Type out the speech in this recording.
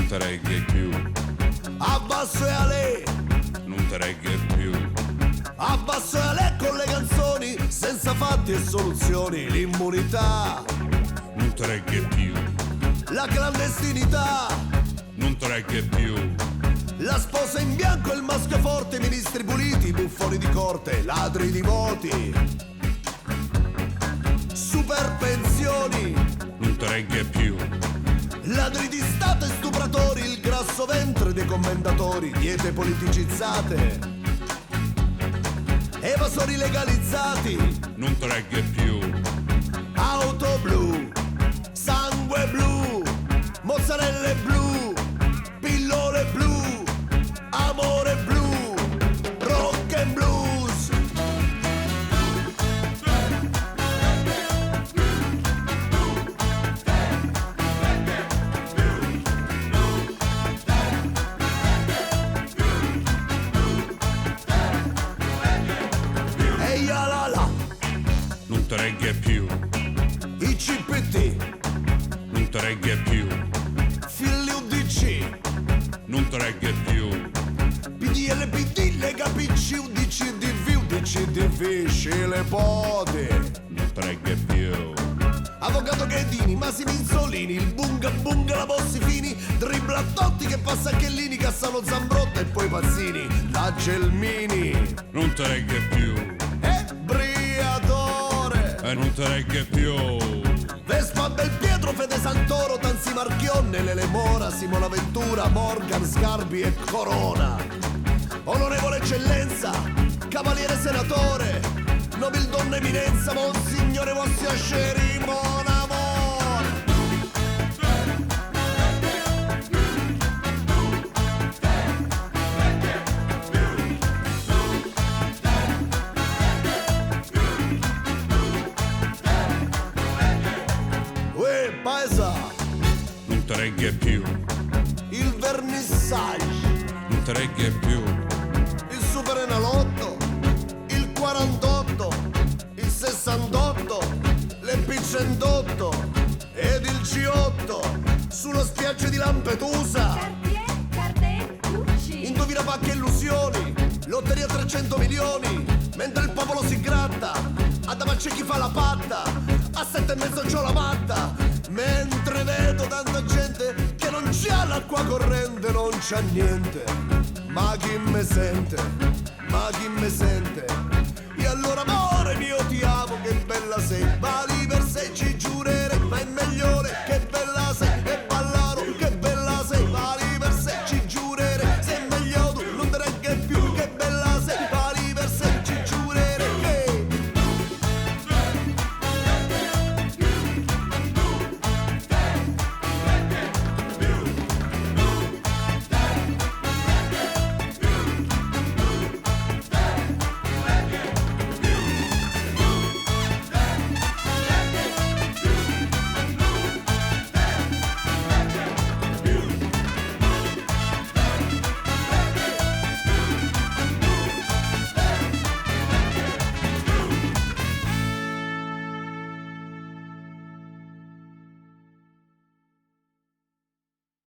te regge più, Abbasso e Ale, non te regge più, abbasso e Ale con le canzoni, senza fatti e soluzioni, l'immunità, non te regge più, la clandestinità, non te regge più, la sposa in bianco e il maschio forte, ministri puliti, buffoni di corte, ladri di voti, super pensioni, non te regge più, ladri di stato e stupratori, il grasso ventre dei commendatori, diete politicizzate, evasori legalizzati, non te regge più, auto blu, sangue blu, mozzarelle blu, pillole blu, amore blu, rock and blues. Ehi la la, non te regge più, i CPT, non te regge più, figli UDC, non te regge più, PDL, PD, Lega, PC, UDC, DV, UDC, DV, scele pode, non te regge più, avvocato Ghedini, Masini Insolini, il bunga bunga, la Bossi Fini, dribbla Totti che passa Chiellini, Cassano Zambrotta e poi Pazzini, la Gelmini, non te regge più, e Briatore, e non te regge più, Vespa Belpietro, Fede Santoro, Tanzi Marchionne, Lele Mora, Simona Ventura, Morgan, Sgarbi e Corona, onorevole eccellenza, cavaliere senatore, nobildonna eminenza, monsignore vostra scerimona amore. Uè, paesa, non te regge più, il vernissage, non te regge più, il super enalotto, il 48, il 68, l'Ep108 ed il G8 sulla spiaggia di Lampedusa. Indovina pacche illusioni, lotteria 300 milioni, mentre il popolo si gratta, a davanti c'è chi fa la patta, a 7,5 c'ho la matta, mentre vedo tanta gente che non c'ha l'acqua corrente, non c'ha niente, ma chi me sente, ma chi me sente, e allora amore mio ti amo, che bella sei